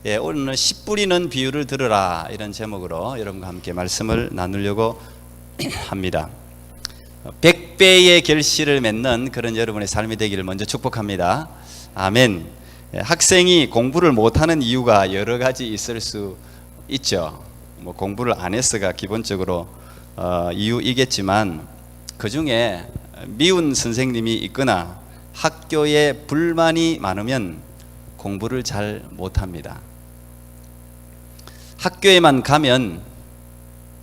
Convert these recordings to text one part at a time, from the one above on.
오늘은 씨 뿌리는 비유를 들으라 이런 제목으로 여러분과 함께 말씀을 나누려고 합니다. 100배의 결실을 맺는 그런 여러분의 삶이 되기를 먼저 축복합니다. 아멘. 학생이 공부를 못하는 이유가 여러 가지 있을 수 있죠. 뭐 공부를 안 했어가 기본적으로 이유이겠지만, 그 중에 미운 선생님이 있거나 학교에 불만이 많으면 공부를 잘 못합니다. 학교에만 가면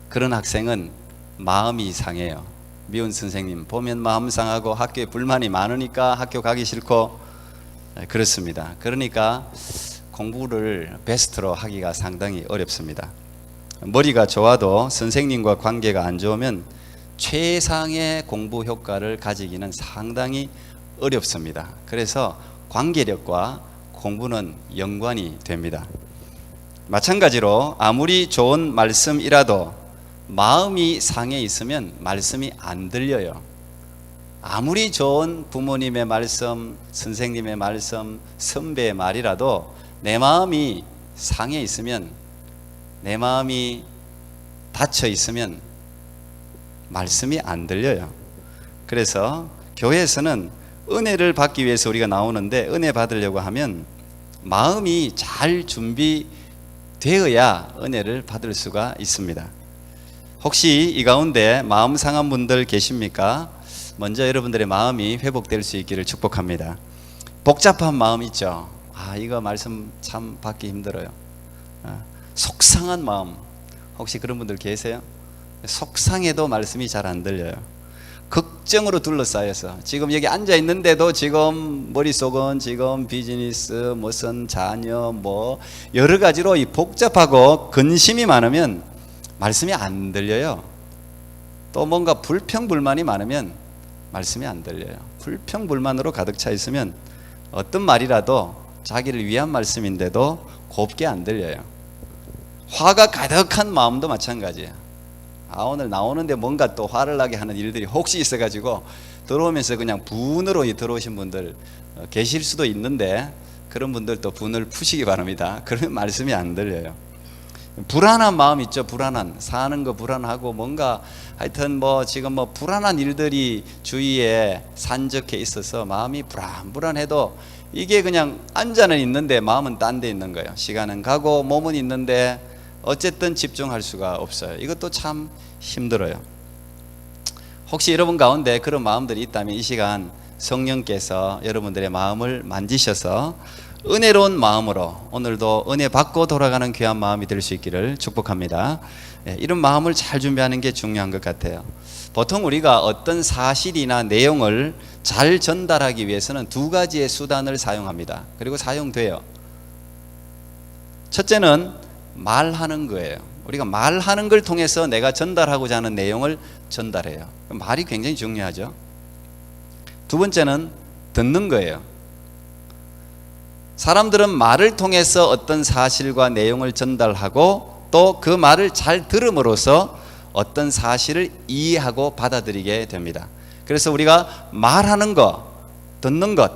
그런 학생은 마음이 상해요. 미운 선생님 보면 마음 상하고 학교에 불만이 많으니까 학교 가기 싫고 그렇습니다. 그러니까 공부를 베스트로 하기가 상당히 어렵습니다. 머리가 좋아도 선생님과 관계가 안 좋으면 최상의 공부 효과를 가지기는 상당히 어렵습니다. 그래서 관계력과 공부는 연관이 됩니다. 마찬가지로 아무리 좋은 말씀이라도 마음이 상해 있으면 말씀이 안 들려요. 아무리 좋은 부모님의 말씀, 선생님의 말씀, 선배의 말이라도 내 마음이 상해 있으면, 내 마음이 닫혀 있으면 말씀이 안 들려요. 그래서 교회에서는 은혜를 받기 위해서 우리가 나오는데, 은혜 받으려고 하면 마음이 잘 준비되어야 은혜를 받을 수가 있습니다. 혹시 이 가운데 마음 상한 분들 계십니까? 먼저 여러분들의 마음이 회복될 수 있기를 축복합니다. 복잡한 마음 있죠? 이거 말씀 참 받기 힘들어요. 속상한 마음, 혹시 그런 분들 계세요? 속상해도 말씀이 잘 안 들려요. 걱정으로 둘러싸여서 지금 여기 앉아 있는데도 지금 머릿속은 지금 비즈니스, 무슨 자녀, 뭐 여러 가지로 이 복잡하고 근심이 많으면 말씀이 안 들려요. 또 뭔가 불평불만이 많으면 말씀이 안 들려요. 불평불만으로 가득 차 있으면 어떤 말이라도 자기를 위한 말씀인데도 곱게 안 들려요. 화가 가득한 마음도 마찬가지예요. 오늘 나오는데 뭔가 또 화를 나게 하는 일들이 혹시 있어가지고 들어오면서 그냥 분으로 들어오신 분들 계실 수도 있는데, 그런 분들도 분을 푸시기 바랍니다. 그러면 말씀이 안 들려요. 불안한 마음 있죠. 불안한, 사는 거 불안하고 뭔가 하여튼 뭐 지금 뭐 불안한 일들이 주위에 산적해 있어서 마음이 불안해도 이게 그냥 앉아는 있는데 마음은 딴 데 있는 거예요. 시간은 가고 몸은 있는데 어쨌든 집중할 수가 없어요. 이것도 참 힘들어요. 혹시 여러분 가운데 그런 마음들이 있다면 이 시간 성령께서 여러분들의 마음을 만지셔서 은혜로운 마음으로 오늘도 은혜 받고 돌아가는 귀한 마음이 될 수 있기를 축복합니다. 이런 마음을 잘 준비하는 게 중요한 것 같아요. 보통 우리가 어떤 사실이나 내용을 잘 전달하기 위해서는 두 가지의 수단을 사용합니다. 그리고 사용돼요. 첫째는 말하는 거예요. 우리가 말하는 걸 통해서 내가 전달하고자 하는 내용을 전달해요. 말이 굉장히 중요하죠. 두 번째는 듣는 거예요. 사람들은 말을 통해서 어떤 사실과 내용을 전달하고 또 그 말을 잘 들음으로써 어떤 사실을 이해하고 받아들이게 됩니다. 그래서 우리가 말하는 것, 듣는 것,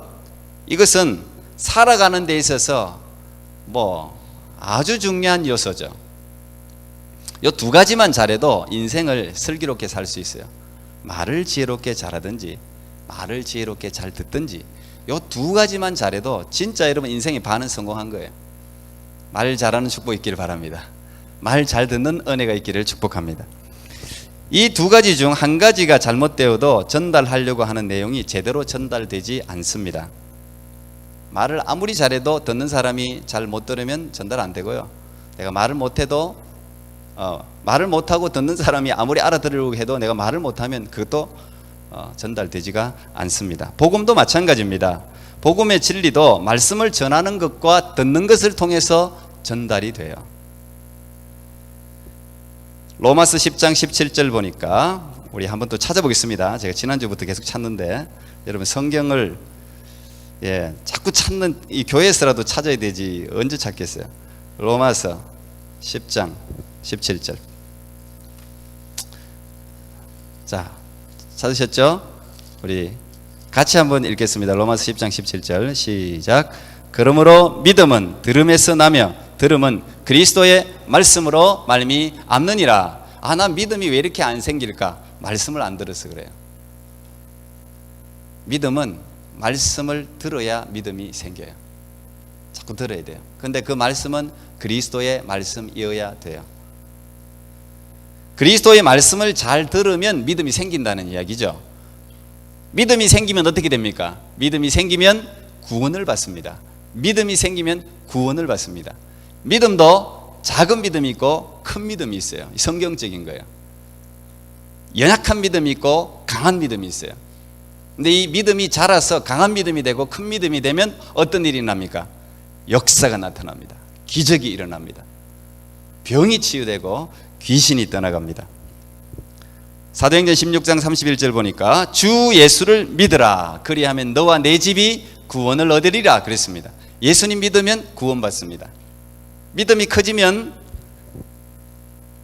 이것은 살아가는 데 있어서 아주 중요한 요소죠. 이 두 가지만 잘해도 인생을 슬기롭게 살 수 있어요. 말을 지혜롭게 잘하든지 말을 지혜롭게 잘 듣든지, 이 두 가지만 잘해도 진짜 여러분 인생의 반은 성공한 거예요. 말 잘하는 축복 있기를 바랍니다. 말 잘 듣는 은혜가 있기를 축복합니다. 이 두 가지 중 한 가지가 잘못되어도 전달하려고 하는 내용이 제대로 전달되지 않습니다. 말을 아무리 잘해도 듣는 사람이 잘 못 들으면 전달 안 되고요. 내가 말을 못해도 말을 못하고 듣는 사람이 아무리 알아들으려고 해도 내가 말을 못하면 그것도 전달되지가 않습니다. 복음도 마찬가지입니다. 복음의 진리도 말씀을 전하는 것과 듣는 것을 통해서 전달이 돼요. 로마서 10장 17절 보니까 우리 한번 또 찾아보겠습니다. 제가 지난주부터 계속 찾는데 여러분 성경을 자꾸 찾는, 이 교회에서라도 찾아야 되지 언제 찾겠어요. 로마서 10장 17절. 자, 찾으셨죠? 우리 같이 한번 읽겠습니다. 로마서 10장 17절 시작. 그러므로 믿음은 들음에서 나며 들음은 그리스도의 말씀으로 말미암느니라. 나 믿음이 왜 이렇게 안 생길까? 말씀을 안 들어서 그래요. 믿음은 말씀을 들어야 믿음이 생겨요. 자꾸 들어야 돼요. 근데 그 말씀은 그리스도의 말씀이어야 돼요. 그리스도의 말씀을 잘 들으면 믿음이 생긴다는 이야기죠. 믿음이 생기면 어떻게 됩니까? 믿음이 생기면 구원을 받습니다. 믿음이 생기면 구원을 받습니다. 믿음도 작은 믿음이 있고 큰 믿음이 있어요. 성경적인 거예요. 연약한 믿음이 있고 강한 믿음이 있어요. 근데 이 믿음이 자라서 강한 믿음이 되고 큰 믿음이 되면 어떤 일이 납니까? 역사가 나타납니다. 기적이 일어납니다. 병이 치유되고 귀신이 떠나갑니다. 사도행전 16장 31절 보니까 주 예수를 믿으라 그리하면 너와 내 집이 구원을 얻으리라 그랬습니다. 예수님 믿으면 구원받습니다. 믿음이 커지면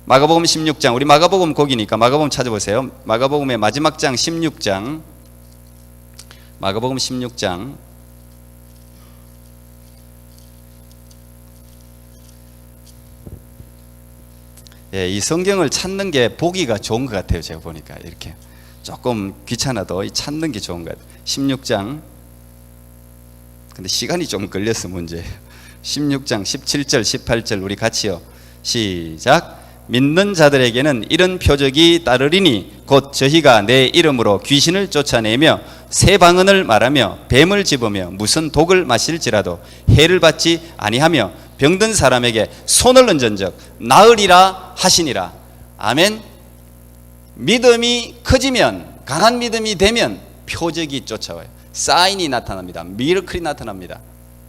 마가복음 16장, 우리 마가복음 거기니까 마가복음 찾아보세요. 마가복음의 마지막 장 16장, 마가복음 16장 이 성경을 찾는 게 보기가 좋은 것 같아요. 제가 보니까 이렇게 조금 귀찮아도 이 찾는 게 좋은 것 같아요. 16장, 근데 시간이 좀 걸려서 문제예요. 16장 17절 18절 우리 같이요. 시작. 믿는 자들에게는 이런 표적이 따르리니 곧 저희가 내 이름으로 귀신을 쫓아내며 새 방언을 말하며 뱀을 집으며 무슨 독을 마실지라도 해를 받지 아니하며 병든 사람에게 손을 얹은즉 나으리라 하시니라. 아멘. 믿음이 커지면, 강한 믿음이 되면 표적이 쫓아와요. 사인이 나타납니다. 미러클이 나타납니다.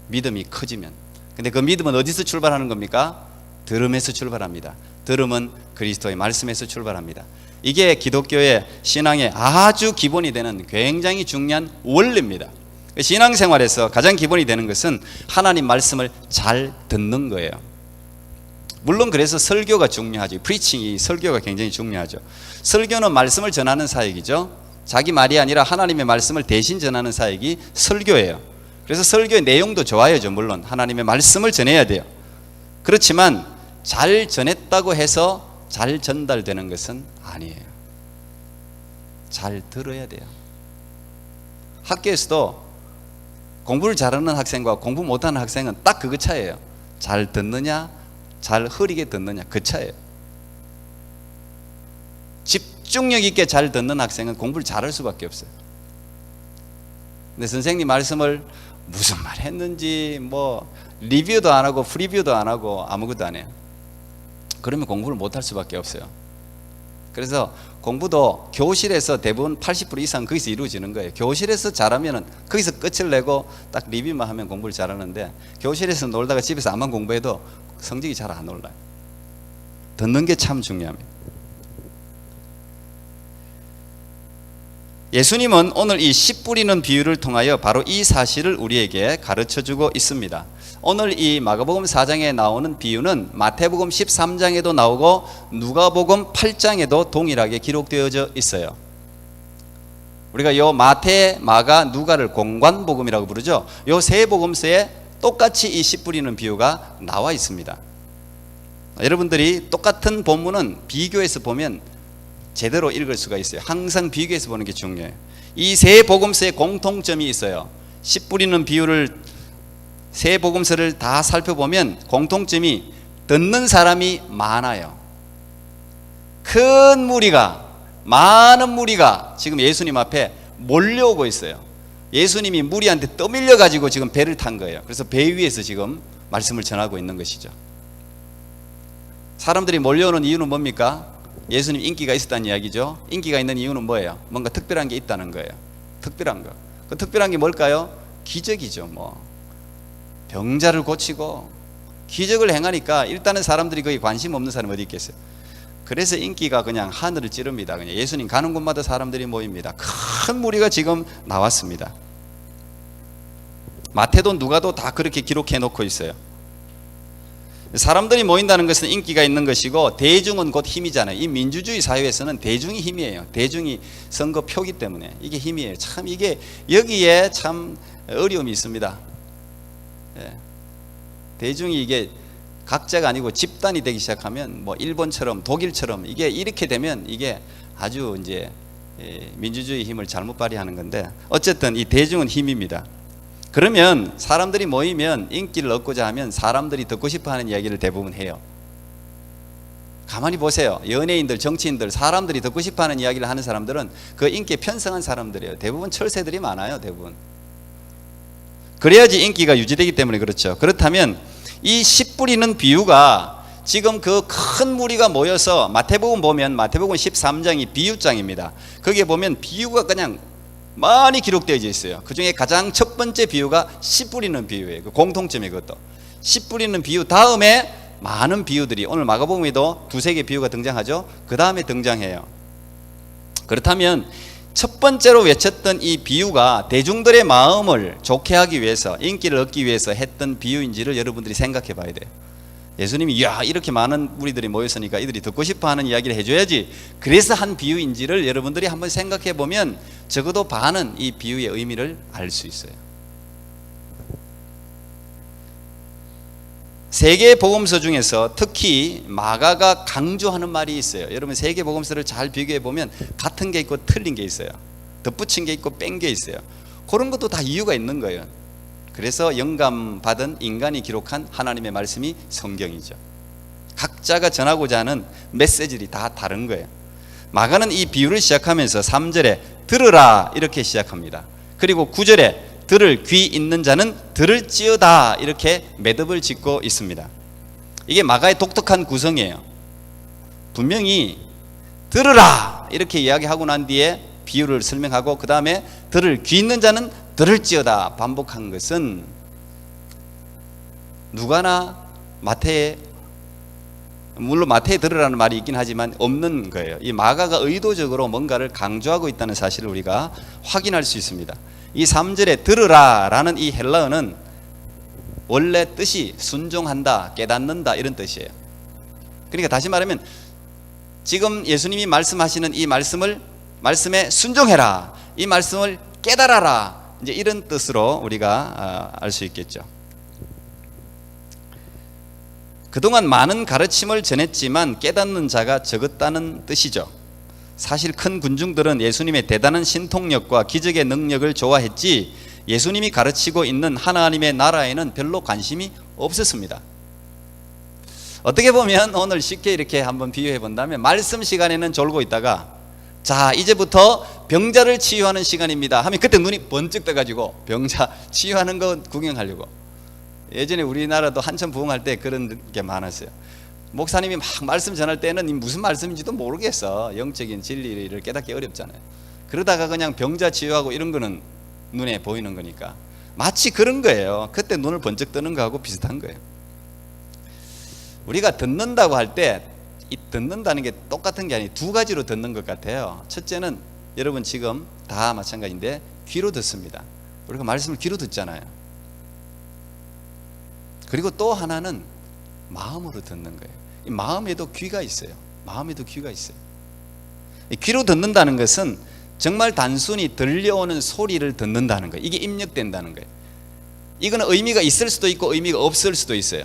믿음이 커지면. 근데 그 믿음은 어디서 출발하는 겁니까? 들음에서 출발합니다. 들음은 그리스도의 말씀에서 출발합니다. 이게 기독교의 신앙의 아주 기본이 되는 굉장히 중요한 원리입니다. 신앙생활에서 가장 기본이 되는 것은 하나님 말씀을 잘 듣는 거예요. 물론 그래서 설교가 중요하죠. 프리칭이, 설교가 굉장히 중요하죠. 설교는 말씀을 전하는 사역이죠. 자기 말이 아니라 하나님의 말씀을 대신 전하는 사역이 설교예요. 그래서 설교의 내용도 좋아야죠. 물론 하나님의 말씀을 전해야 돼요. 그렇지만 잘 전했다고 해서 잘 전달되는 것은 아니에요. 잘 들어야 돼요. 학교에서도 공부를 잘하는 학생과 공부 못하는 학생은 딱 그거 차이에요. 잘 듣느냐, 잘 흐리게 듣느냐, 그 차이에요. 집중력 있게 잘 듣는 학생은 공부를 잘할 수밖에 없어요. 근데 선생님 말씀을 무슨 말 했는지 뭐 리뷰도 안 하고 프리뷰도 안 하고 아무것도 안 해요. 그러면 공부를 못할 수밖에 없어요. 그래서 공부도 교실에서 대부분 80% 이상 거기서 이루어지는 거예요. 교실에서 잘하면은 거기서 끝을 내고 딱 리뷰만 하면 공부를 잘하는데, 교실에서 놀다가 집에서 암만 공부해도 성적이 잘 안 올라요. 듣는 게 참 중요합니다. 예수님은 오늘 이 씨 뿌리는 비유를 통하여 바로 이 사실을 우리에게 가르쳐주고 있습니다. 오늘 이 마가복음 4장에 나오는 비유는 마태복음 13장에도 나오고 누가복음 8장에도 동일하게 기록되어져 있어요. 우리가 요 마태, 마가, 누가를 공관복음이라고 부르죠. 요 세 복음서에 똑같이 이 씨 뿌리는 비유가 나와 있습니다. 여러분들이 똑같은 본문은 비교해서 보면 제대로 읽을 수가 있어요. 항상 비교해서 보는 게 중요해요. 이 세 복음서에 공통점이 있어요. 씨 뿌리는 비유를 세 복음서를 다 살펴보면 공통점이 듣는 사람이 많아요. 큰 무리가, 많은 무리가 지금 예수님 앞에 몰려오고 있어요. 예수님이 무리한테 떠밀려 가지고 지금 배를 탄 거예요. 그래서 배 위에서 지금 말씀을 전하고 있는 것이죠. 사람들이 몰려오는 이유는 뭡니까? 예수님 인기가 있었다는 이야기죠. 인기가 있는 이유는 뭐예요? 뭔가 특별한 게 있다는 거예요. 특별한 거. 그 특별한 게 뭘까요? 기적이죠. 뭐 병자를 고치고 기적을 행하니까 일단은 사람들이 거기 관심 없는 사람이 어디 있겠어요. 그래서 인기가 그냥 하늘을 찌릅니다. 그냥 예수님 가는 곳마다 사람들이 모입니다. 큰 무리가 지금 나왔습니다. 마태도 누가도 다 그렇게 기록해 놓고 있어요. 사람들이 모인다는 것은 인기가 있는 것이고, 대중은 곧 힘이잖아요. 이 민주주의 사회에서는 대중이 힘이에요. 대중이 선거 표기 때문에 이게 힘이에요. 참 이게 여기에 참 어려움이 있습니다. 예. 대중이 이게 각자가 아니고 집단이 되기 시작하면 뭐 일본처럼 독일처럼 이게 이렇게 되면 이게 아주 이제 민주주의 힘을 잘못 발휘하는 건데, 어쨌든 이 대중은 힘입니다. 그러면 사람들이 모이면 인기를 얻고자 하면 사람들이 듣고 싶어하는 이야기를 대부분 해요. 가만히 보세요. 연예인들, 정치인들, 사람들이 듣고 싶어하는 이야기를 하는 사람들은 그 인기에 편성한 사람들이에요. 대부분 철새들이 많아요. 대부분. 그래야지 인기가 유지되기 때문에 그렇죠. 그렇다면 이 씨 뿌리는 비유가 지금 그 큰 무리가 모여서 마태복음 보면 마태복음 13장이 비유장입니다. 거기에 보면 비유가 그냥 많이 기록되어 있어요. 그 중에 가장 첫 번째 비유가 씨 뿌리는 비유예요. 그 공통점이 그것도. 씨 뿌리는 비유 다음에 많은 비유들이, 오늘 마가복음에도 두세 개 비유가 등장하죠. 그 다음에 등장해요. 그렇다면 첫 번째로 외쳤던 이 비유가 대중들의 마음을 좋게 하기 위해서, 인기를 얻기 위해서 했던 비유인지를 여러분들이 생각해 봐야 돼요. 예수님이 야 이렇게 많은 무리들이 모였으니까 이들이 듣고 싶어하는 이야기를 해줘야지, 그래서 한 비유인지를 여러분들이 한번 생각해 보면 적어도 반은 이 비유의 의미를 알 수 있어요. 세 개의 복음서 중에서 특히 마가가 강조하는 말이 있어요. 여러분 세 개 복음서를 잘 비교해 보면 같은 게 있고 틀린 게 있어요. 덧붙인 게 있고 뺀 게 있어요. 그런 것도 다 이유가 있는 거예요. 그래서 영감받은 인간이 기록한 하나님의 말씀이 성경이죠. 각자가 전하고자 하는 메시지들이 다 다른 거예요. 마가는 이 비유를 시작하면서 3절에 들으라 이렇게 시작합니다. 그리고 9절에 들을 귀 있는 자는 들을지어다 이렇게 매듭을 짓고 있습니다. 이게 마가의 독특한 구성이에요. 분명히 들으라 이렇게 이야기하고 난 뒤에 비유를 설명하고 그 다음에 들을 귀 있는 자는 들을지어다 반복한 것은 누가나 마태에, 물론 마태에 들으라는 말이 있긴 하지만 없는 거예요. 이 마가가 의도적으로 뭔가를 강조하고 있다는 사실을 우리가 확인할 수 있습니다. 이 3절에 들으라라는 이 헬라어는 원래 뜻이 순종한다, 깨닫는다 이런 뜻이에요. 그러니까 다시 말하면 지금 예수님이 말씀하시는 이 말씀에 순종해라, 이 말씀을 깨달아라, 이제 이런 뜻으로 우리가 알 수 있겠죠. 그동안 많은 가르침을 전했지만 깨닫는 자가 적었다는 뜻이죠. 사실 큰 군중들은 예수님의 대단한 신통력과 기적의 능력을 좋아했지 예수님이 가르치고 있는 하나님의 나라에는 별로 관심이 없었습니다. 어떻게 보면 오늘 쉽게 이렇게 한번 비유해 본다면 말씀 시간에는 졸고 있다가 자 이제부터 병자를 치유하는 시간입니다 하면 그때 눈이 번쩍 떠가지고 병자 치유하는 거 구경하려고. 예전에 우리나라도 한참 부흥할 때 그런 게 많았어요. 목사님이 막 말씀 전할 때는 무슨 말씀인지도 모르겠어. 영적인 진리를 깨닫기 어렵잖아요. 그러다가 그냥 병자 치유하고 이런 거는 눈에 보이는 거니까 마치 그런 거예요. 그때 눈을 번쩍 뜨는 거하고 비슷한 거예요. 우리가 듣는다고 할 때 이 듣는다는 게 똑같은 게 아니고 두 가지로 듣는 것 같아요. 첫째는 여러분 지금 다 마찬가지인데 귀로 듣습니다. 우리가 말씀을 귀로 듣잖아요. 그리고 또 하나는 마음으로 듣는 거예요. 이 마음에도 귀가 있어요. 마음에도 귀가 있어요. 귀로 듣는다는 것은 정말 단순히 들려오는 소리를 듣는다는 거예요. 이게 입력된다는 거예요. 이거는 의미가 있을 수도 있고 의미가 없을 수도 있어요.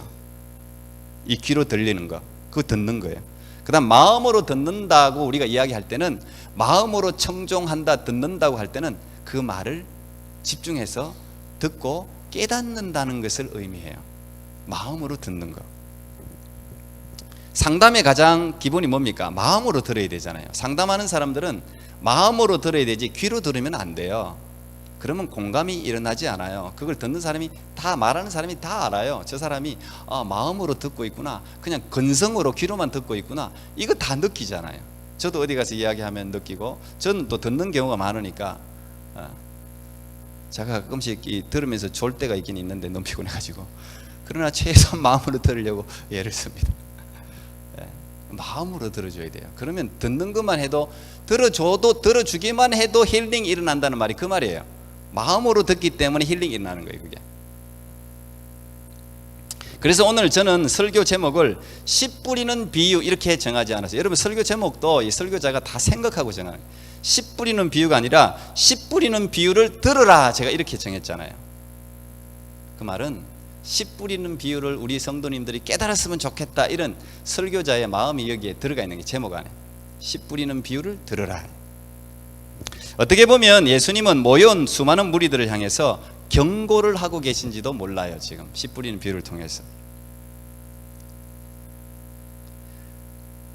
이 귀로 들리는 거, 그거 듣는 거예요. 그 다음 마음으로 듣는다고 우리가 이야기할 때는 마음으로 청종한다, 듣는다고 할 때는 그 말을 집중해서 듣고 깨닫는다는 것을 의미해요. 마음으로 듣는 거. 상담의 가장 기본이 뭡니까? 마음으로 들어야 되잖아요. 상담하는 사람들은 마음으로 들어야 되지 귀로 들으면 안 돼요. 그러면 공감이 일어나지 않아요. 그걸 듣는 사람이 다, 말하는 사람이 다 알아요. 저 사람이 마음으로 듣고 있구나, 그냥 근성으로 귀로만 듣고 있구나, 이거 다 느끼잖아요. 저도 어디 가서 이야기하면 느끼고, 저는 또 듣는 경우가 많으니까 제가 가끔씩 들으면서 졸 때가 있긴 있는데 너무 피곤해가지고, 그러나 최소한 마음으로 들으려고 애를 씁니다. 마음으로 들어줘야 돼요. 그러면 듣는 것만 해도, 들어주기만 해도 힐링이 일어난다는 말이 그 말이에요. 마음으로 듣기 때문에 힐링이 일어나는 거예요, 그게. 그래서 오늘 저는 설교 제목을 씨 뿌리는 비유 이렇게 정하지 않았어요. 여러분 설교 제목도 이 설교자가 다 생각하고 정하는 거예요. 씨 뿌리는 비유가 아니라 씨 뿌리는 비유를 들으라, 제가 이렇게 정했잖아요. 그 말은 씨 뿌리는 비유를 우리 성도님들이 깨달았으면 좋겠다, 이런 설교자의 마음이 여기에 들어가 있는 게 제목 안에. 씨 뿌리는 비유를 들으라. 어떻게 보면 예수님은 모여온 수많은 무리들을 향해서 경고를 하고 계신지도 몰라요. 지금 씨 뿌리는 비유를 통해서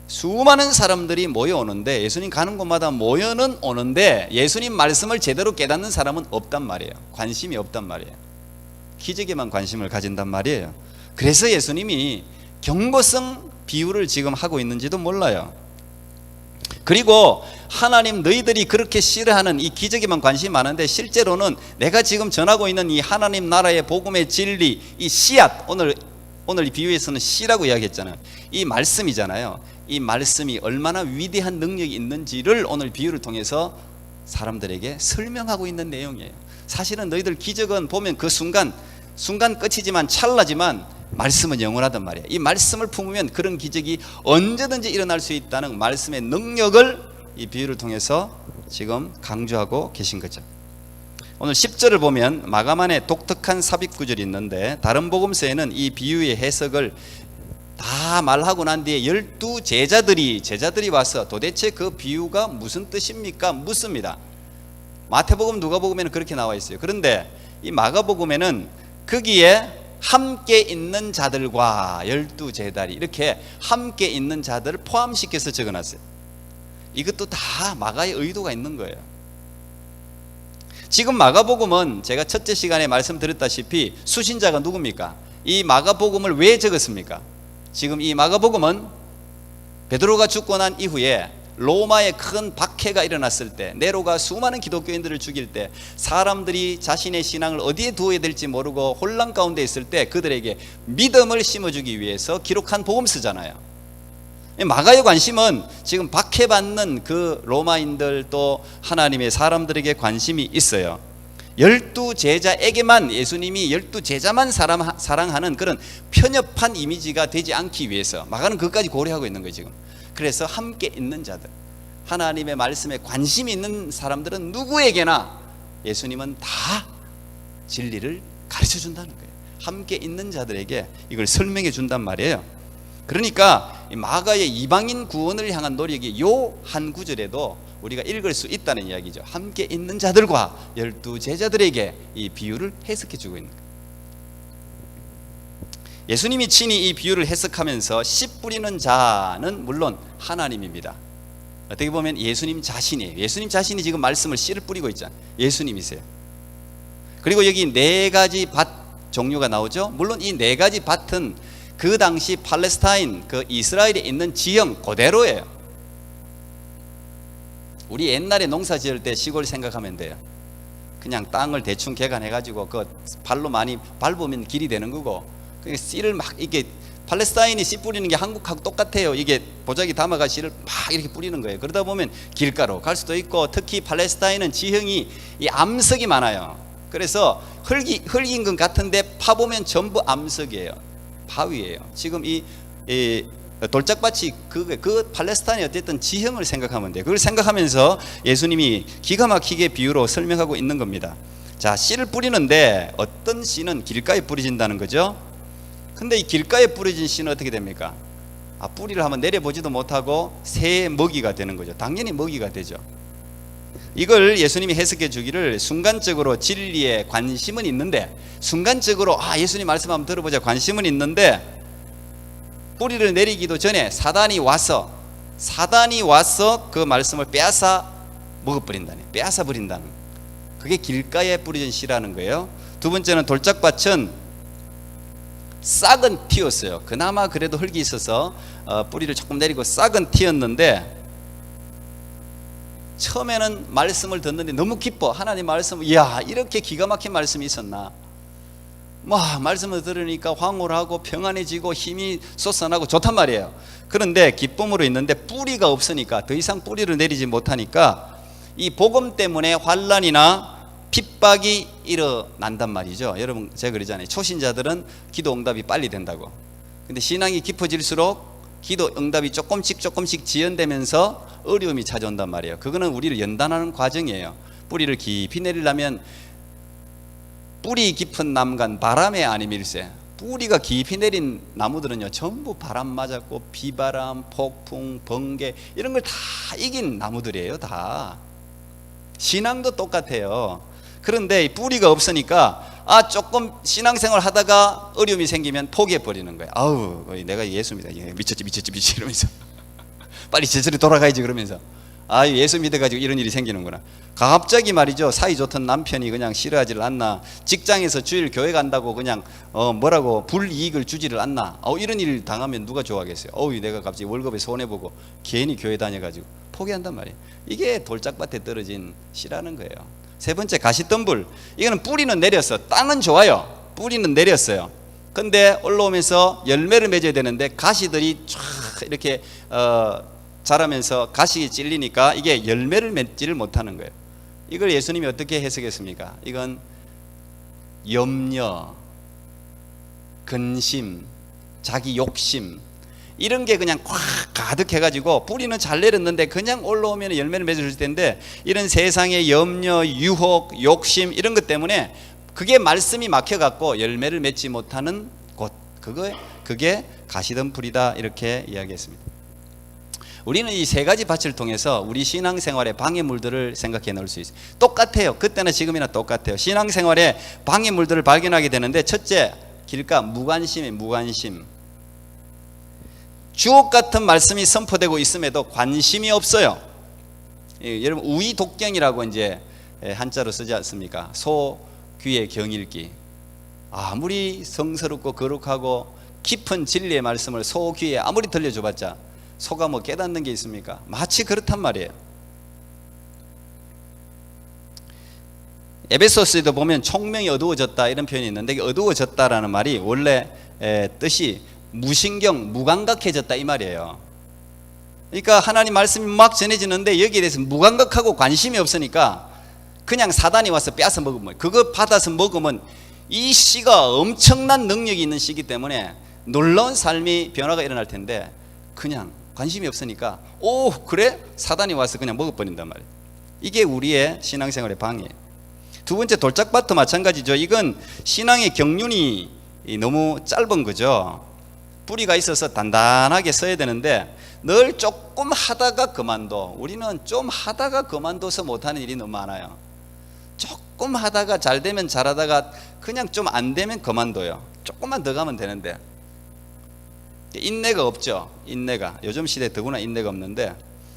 수많은 사람들이 모여오는데, 예수님 가는 곳마다 모여는 오는데 예수님 말씀을 제대로 깨닫는 사람은 없단 말이에요. 관심이 없단 말이에요. 기적에만 관심을 가진단 말이에요. 그래서 예수님이 경고성 비유를 지금 하고 있는지도 몰라요. 그리고 하나님, 너희들이 그렇게 싫어하는 이 기적에만 관심이 많은데 실제로는 내가 지금 전하고 있는 이 하나님 나라의 복음의 진리, 이 씨앗, 오늘 이 비유에서는 씨라고 이야기했잖아요. 이 말씀이잖아요. 이 말씀이 얼마나 위대한 능력이 있는지를 오늘 비유를 통해서 사람들에게 설명하고 있는 내용이에요. 사실은 너희들 기적은 보면 그 순간 끝이지만 찰나지만 말씀은 영원하단 말이에요. 이 말씀을 품으면 그런 기적이 언제든지 일어날 수 있다는 말씀의 능력을 이 비유를 통해서 지금 강조하고 계신 거죠. 오늘 10절을 보면 마가만의 독특한 삽입 구절이 있는데, 다른 복음서에는 이 비유의 해석을 다 말하고 난 뒤에 12 제자들이 와서 도대체 그 비유가 무슨 뜻입니까? 묻습니다. 마태복음, 누가복음에는 그렇게 나와 있어요. 그런데 이 마가복음에는 거기에 함께 있는 자들과 12 제자들이 이렇게 함께 있는 자들을 포함시켜서 적어놨어요. 이것도 다 마가의 의도가 있는 거예요. 지금 마가복음은 제가 첫째 시간에 말씀드렸다시피 수신자가 누굽니까? 이 마가복음을 왜 적었습니까? 지금 이 마가복음은 베드로가 죽고 난 이후에 로마의 큰 박해가 일어났을 때, 네로가 수많은 기독교인들을 죽일 때 사람들이 자신의 신앙을 어디에 두어야 될지 모르고 혼란 가운데 있을 때 그들에게 믿음을 심어주기 위해서 기록한 복음서잖아요. 마가의 관심은 지금 박해받는 그 로마인들, 또 하나님의 사람들에게 관심이 있어요. 12 제자에게만, 예수님이 12 제자만 사랑하는 그런 편협한 이미지가 되지 않기 위해서 마가는 그것까지 고려하고 있는 거예요 지금. 그래서 함께 있는 자들, 하나님의 말씀에 관심이 있는 사람들은 누구에게나 예수님은 다 진리를 가르쳐 준다는 거예요. 함께 있는 자들에게 이걸 설명해 준단 말이에요. 그러니까 마가의 이방인 구원을 향한 노력이 요 한 구절에도 우리가 읽을 수 있다는 이야기죠. 함께 있는 자들과 12 제자들에게 이 비유를 해석해 주고 있는 거예요. 예수님이 친히 이 비유를 해석하면서 씨 뿌리는 자는 물론 하나님입니다. 어떻게 보면 예수님 자신이에요. 예수님 자신이 지금 말씀을 씨를 뿌리고 있잖아요. 예수님이세요. 그리고 여기 4가지 밭 종류가 나오죠. 물론 이 4가지 밭은 그 당시 팔레스타인, 그 이스라엘에 있는 지형 그대로예요. 우리 옛날에 농사 지을 때 시골 생각하면 돼요. 그냥 땅을 대충 개간해가지고 그 발로 많이 밟으면 길이 되는 거고, 씨를 막 이게 팔레스타인이 씨 뿌리는 게 한국하고 똑같아요. 이게 보자기 담아가 씨를 막 이렇게 뿌리는 거예요. 그러다 보면 길가로 갈 수도 있고, 특히 팔레스타인은 지형이 이 암석이 많아요. 그래서 흙인 것 같은데 파보면 전부 암석이에요. 바위예요. 지금 이 돌짝밭이 그 팔레스타인의 어쨌든 지형을 생각하면 돼요. 그걸 생각하면서 예수님이 기가 막히게 비유로 설명하고 있는 겁니다. 자, 씨를 뿌리는데 어떤 씨는 길가에 뿌려진다는 거죠. 근데 이 길가에 뿌려진 씨는 어떻게 됩니까? 뿌리를 한번 내려보지도 못하고 새의 먹이가 되는 거죠. 당연히 먹이가 되죠. 이걸 예수님이 해석해 주기를, 순간적으로 진리에 관심은 있는데, 순간적으로 예수님 말씀 한번 들어보자 관심은 있는데, 뿌리를 내리기도 전에 사단이 와서 그 말씀을 빼앗아 먹어버린다네. 빼앗아 버린다는, 그게 길가에 뿌려진 씨라는 거예요. 두 번째는 돌짝밭은 싹은 튀었어요. 그나마 그래도 흙이 있어서 뿌리를 조금 내리고 싹은 튀었는데, 처음에는 말씀을 듣는데 너무 기뻐. 하나님 말씀, 이야, 이렇게 기가 막힌 말씀이 있었나. 말씀을 들으니까 황홀하고 평안해지고 힘이 솟아나고 좋단 말이에요. 그런데 기쁨으로 있는데 뿌리가 없으니까, 더 이상 뿌리를 내리지 못하니까 이 복음 때문에 환난이나 핍박이 일어난단 말이죠. 여러분, 제가 그러잖아요. 초신자들은 기도 응답이 빨리 된다고. 근데 신앙이 깊어질수록 기도 응답이 조금씩 지연되면서 어려움이 찾아온단 말이에요. 그거는 우리를 연단하는 과정이에요. 뿌리를 깊이 내리려면 뿌리 깊은 남간 바람에 아니밀세. 뿌리가 깊이 내린 나무들은요 전부 바람 맞았고 비바람, 폭풍, 번개 이런 걸 다 이긴 나무들이에요. 다. 신앙도 똑같아요. 그런데 뿌리가 없으니까 조금 신앙생활 하다가 어려움이 생기면 포기해 버리는 거예요. 아우 내가 예수 믿어 미쳤지 이러면서 빨리 제자리 돌아가야지 그러면서 예수 믿어가지고 이런 일이 생기는구나. 갑자기 말이죠 사이 좋던 남편이 그냥 싫어하지를 않나, 직장에서 주일 교회 간다고 그냥 뭐라고 불이익을 주지를 않나, 이런 일 당하면 누가 좋아하겠어요. 내가 갑자기 월급에 손해보고 괜히 교회 다녀가지고 포기한단 말이에요. 이게 돌짝밭에 떨어진 씨라는 거예요. 세 번째 가시덤불. 이거는 뿌리는 내렸어. 땅은 좋아요. 뿌리는 내렸어요. 근데 올라오면서 열매를 맺어야 되는데 가시들이 쫙 이렇게 자라면서 가시에 찔리니까 이게 열매를 맺지를 못하는 거예요. 이걸 예수님이 어떻게 해석했습니까? 이건 염려, 근심, 자기 욕심 이런 게 그냥 꽉 가득해가지고 뿌리는 잘 내렸는데 그냥 올라오면 열매를 맺을 텐데, 이런 세상의 염려, 유혹, 욕심 이런 것 때문에 그게 말씀이 막혀갖고 열매를 맺지 못하는 곳, 그게 가시덤불이다 이렇게 이야기했습니다. 우리는 이 세 가지 밭을 통해서 우리 신앙생활의 방해물들을 생각해 놓을 수 있어요. 똑같아요. 그때나 지금이나 똑같아요. 신앙생활의 방해물들을 발견하게 되는데, 첫째 길가 무관심이에요. 무관심. 주옥 같은 말씀이 선포되고 있음에도 관심이 없어요. 여러분 우의독경이라고 이제 한자로 쓰지 않습니까? 소 귀의 경읽기. 아무리 성스럽고 거룩하고 깊은 진리의 말씀을 소 귀에 아무리 들려줘봤자 소가 뭐 깨닫는 게 있습니까? 마치 그렇단 말이에요. 에베소서에도 보면 총명이 어두워졌다 이런 표현이 있는데, 어두워졌다라는 말이 원래 뜻이 무신경, 무감각해졌다 이 말이에요. 그러니까 하나님 말씀이 막 전해지는데 여기에 대해서 무감각하고 관심이 없으니까 그냥 사단이 와서 빼앗아 먹으면, 그거 받아서 먹으면 이 씨가 엄청난 능력이 있는 씨이기 때문에 놀라운 삶이 변화가 일어날 텐데 그냥 관심이 없으니까 그래? 사단이 와서 그냥 먹어버린단 말이에요. 이게 우리의 신앙생활의 방해예요. 두 번째 돌짝밭도 마찬가지죠. 이건 신앙의 경륜이 너무 짧은 거죠. 뿌리가 있어서 단단하게 서야 되는데 늘 조금 하다가 그만둬. 우리는 좀 하다가 그만둬서 못하는 일이 너무 많아요. 조금 하다가 잘 되면 잘하다가 그냥 좀 안 되면 그만둬요. 조금만 더 가면 되는데 인내가 없죠. 인내가 요즘 시대에 더구나 인내가 없는데,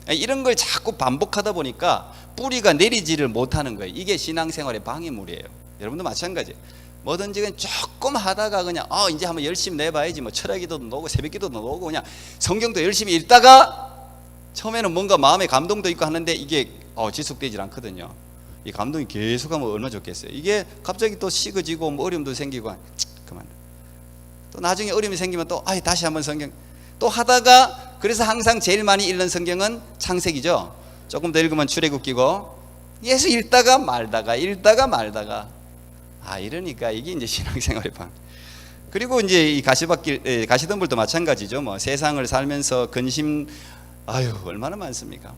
이런 걸 자꾸 반복하다 보니까 뿌리가 내리지를 못하는 거예요. 이게 신앙생활의 방해물이에요. 여러분도 마찬가지예요. 뭐든지 그냥 조금 하다가 그냥 이제 한번 열심히 내봐야지, 뭐 철학기도도 놓고 새벽기도도 놓고 그냥 성경도 열심히 읽다가 처음에는 뭔가 마음에 감동도 있고 하는데 이게 지속되질 않거든요. 이 감동이 계속하면 얼마나 좋겠어요. 이게 갑자기 또 식어지고 뭐 어려움도 생기고 그만. 또 나중에 어려움이 생기면 또 다시 한번 성경 또 하다가, 그래서 항상 제일 많이 읽는 성경은 창세기죠. 조금 더 읽으면 출애굽기고, 예수 읽다가 말다가 이러니까 이게 이제 신앙생활의 방. 그리고 이제 이 가시덤불도 마찬가지죠. 뭐 세상을 살면서 근심 얼마나 많습니까?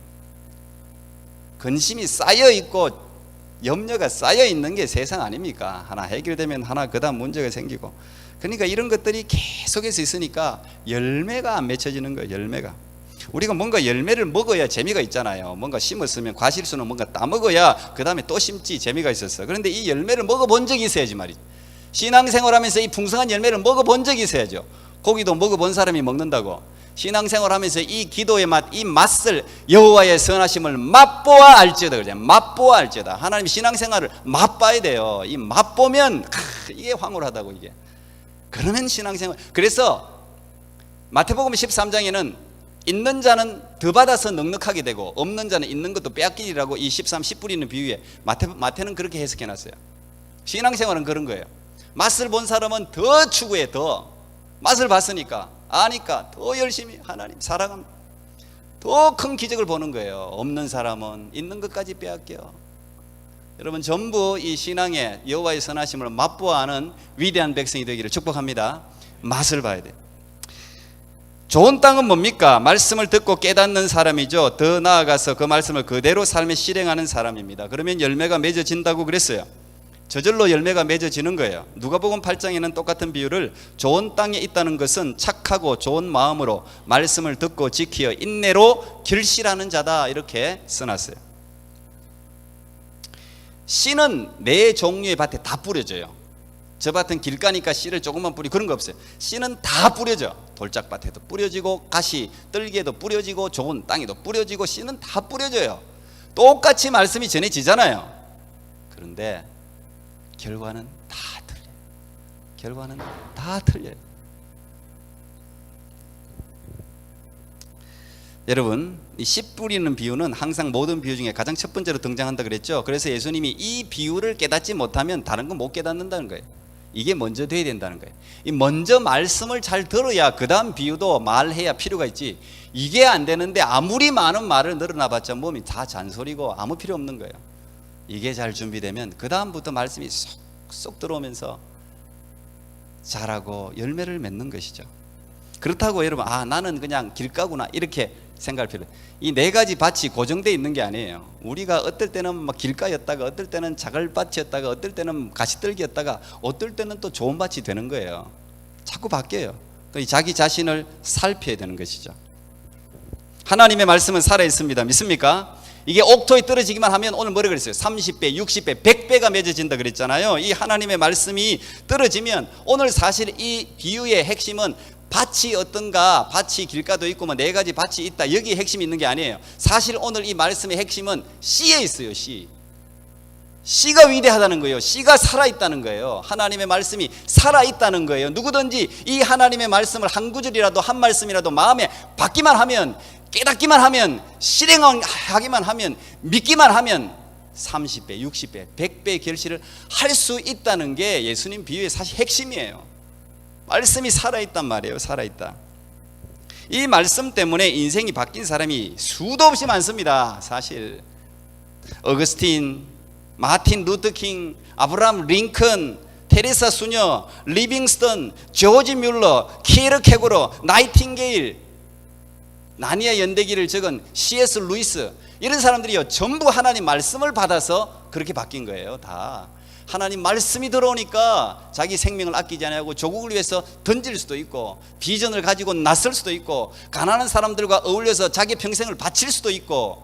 근심이 쌓여 있고 염려가 쌓여 있는 게 세상 아닙니까? 하나 해결되면 하나 그다음 문제가 생기고. 그러니까 이런 것들이 계속해서 있으니까 열매가 안 맺혀지는 거예요. 열매가. 우리가 뭔가 열매를 먹어야 재미가 있잖아요. 뭔가 심었으면 과실수는 뭔가 따먹어야 그 다음에 또 심지 재미가 있었어. 그런데 이 열매를 먹어본 적이 있어야지 말이죠. 신앙생활하면서 이 풍성한 열매를 먹어본 적이 있어야죠. 고기도 먹어본 사람이 먹는다고. 신앙생활하면서 이 기도의 맛, 이 맛을, 여호와의 선하심을 맛보아 알지어다 그러잖아요. 맛보아 알지어다. 하나님 신앙생활을 맛봐야 돼요. 이 맛보면 이게 황홀하다고 이게. 그러면 신앙생활. 그래서 마태복음 13장에는 있는 자는 더 받아서 넉넉하게 되고 없는 자는 있는 것도 빼앗기리라고 이 13, 10 뿌리는 비유에 마태는 그렇게 해석해놨어요. 신앙생활은 그런 거예요. 맛을 본 사람은 더 추구해. 더 맛을 봤으니까 아니까 더 열심히 하나님 사랑합니다. 더 큰 기적을 보는 거예요. 없는 사람은 있는 것까지 빼앗겨. 여러분 전부 이 신앙의 여호와의 선하심을 맛보아 아는 위대한 백성이 되기를 축복합니다. 맛을 봐야 돼요. 좋은 땅은 뭡니까? 말씀을 듣고 깨닫는 사람이죠. 더 나아가서 그 말씀을 그대로 삶에 실행하는 사람입니다. 그러면 열매가 맺어진다고 그랬어요. 저절로 열매가 맺어지는 거예요. 누가복음 8장에는 똑같은 비유를 좋은 땅에 있다는 것은 착하고 좋은 마음으로 말씀을 듣고 지키어 인내로 결실하는 자다 이렇게 써놨어요. 씨는 네 종류의 밭에 다 뿌려져요. 저 밭은 길가니까 씨를 조금만 뿌리고 그런 거 없어요. 씨는 다 뿌려져. 돌짝밭에도 뿌려지고 가시 뜰개에도 뿌려지고 좋은 땅에도 뿌려지고 씨는 다 뿌려져요. 똑같이 말씀이 전해지잖아요. 그런데 결과는 다 틀려요. 결과는 다 틀려요. 여러분, 이 씨 뿌리는 비유는 항상 모든 비유 중에 가장 첫 번째로 등장한다 그랬죠. 그래서 예수님이 이 비유를 깨닫지 못하면 다른 건 못 깨닫는다는 거예요. 이게 먼저 돼야 된다는 거예요. 이 먼저 말씀을 잘 들어야 그 다음 비유도 말해야 필요가 있지. 이게 안 되는데 아무리 많은 말을 늘어나봤자 몸이 다 잔소리고 아무 필요 없는 거예요. 이게 잘 준비되면 그 다음부터 말씀이 쏙 들어오면서 자라고 열매를 맺는 것이죠. 그렇다고 여러분 나는 그냥 길가구나 이렇게 생각할 필요. 이 네 가지 밭이 고정되어 있는 게 아니에요. 우리가 어떨 때는 막 길가였다가 어떨 때는 자갈밭이었다가 어떨 때는 가시떨기였다가 어떨 때는 또 좋은 밭이 되는 거예요. 자꾸 바뀌어요. 자기 자신을 살펴야 되는 것이죠. 하나님의 말씀은 살아있습니다. 믿습니까? 이게 옥토에 떨어지기만 하면 오늘 뭐라 그랬어요? 30배, 60배, 100배가 맺어진다 그랬잖아요. 이 하나님의 말씀이 떨어지면 오늘 사실 이 비유의 핵심은 밭이 어떤가, 밭이 길가도 있고 뭐 네 가지 밭이 있다 여기에 핵심이 있는 게 아니에요. 사실 오늘 이 말씀의 핵심은 씨에 있어요. 씨가 위대하다는 거예요. 씨가 살아있다는 거예요. 하나님의 말씀이 살아있다는 거예요. 누구든지 이 하나님의 말씀을 한 구절이라도 한 말씀이라도 마음에 받기만 하면, 깨닫기만 하면, 실행하기만 하면, 믿기만 하면 30배, 60배, 100배의 결실을 할 수 있다는 게 예수님 비유의 사실 핵심이에요. 말씀이 살아있단 말이에요. 살아있다. 이 말씀 때문에 인생이 바뀐 사람이 수도 없이 많습니다. 사실 어거스틴, 마틴 루터킹, 아브라함 링컨, 테레사 수녀, 리빙스턴, 조지 뮬러, 키에르케고로, 나이팅게일, 나니아 연대기를 적은 C.S. 루이스, 이런 사람들이요 전부 하나님 말씀을 받아서 그렇게 바뀐 거예요. 다 하나님 말씀이 들어오니까 자기 생명을 아끼지 않고 조국을 위해서 던질 수도 있고, 비전을 가지고 나설 수도 있고, 가난한 사람들과 어울려서 자기 평생을 바칠 수도 있고,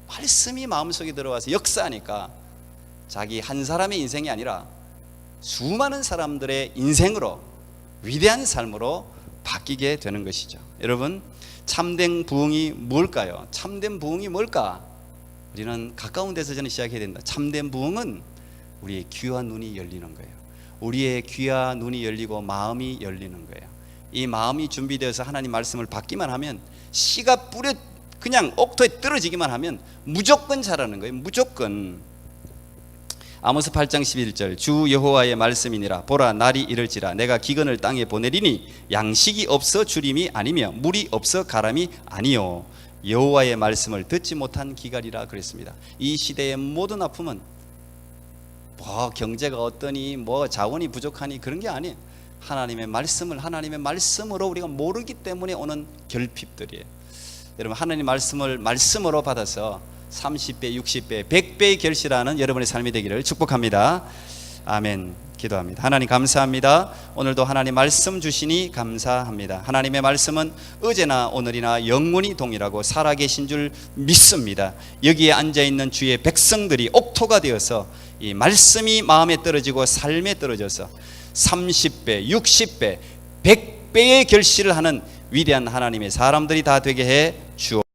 말씀이 마음속에 들어와서 역사하니까 자기 한 사람의 인생이 아니라 수많은 사람들의 인생으로, 위대한 삶으로 바뀌게 되는 것이죠. 여러분, 참된 부흥이 뭘까요? 참된 부흥이 뭘까? 우리는 가까운 데서 저는 시작해야 된다. 참된 부흥은 우리의 귀와 눈이 열리는 거예요. 우리의 귀와 눈이 열리고 마음이 열리는 거예요. 이 마음이 준비되어서 하나님 말씀을 받기만 하면, 씨가 그냥 옥토에 떨어지기만 하면 무조건 자라는 거예요. 무조건. 아모스 8장 11절 주 여호와의 말씀이니라. 보라, 날이 이를지라 내가 기근을 땅에 보내리니 양식이 없어 주림이 아니며 물이 없어 가람이 아니요 여호와의 말씀을 듣지 못한 기갈이라 그랬습니다. 이 시대의 모든 아픔은 뭐 경제가 어떠니, 뭐 자원이 부족하니 그런 게 아니에요. 하나님의 말씀으로 우리가 모르기 때문에 오는 결핍들이에요. 여러분, 하나님 말씀을 말씀으로 받아서 30배, 60배, 100배의 결실하는 여러분의 삶이 되기를 축복합니다. 아멘. 기도합니다. 하나님 감사합니다. 오늘도 하나님 말씀 주시니 감사합니다. 하나님의 말씀은 어제나 오늘이나 영원히 동일하고 살아계신 줄 믿습니다. 여기에 앉아있는 주의 백성들이 옥토가 되어서 이 말씀이 마음에 떨어지고 삶에 떨어져서 30배, 60배, 100배의 결실을 하는 위대한 하나님의 사람들이 다 되게 해 주옵소서.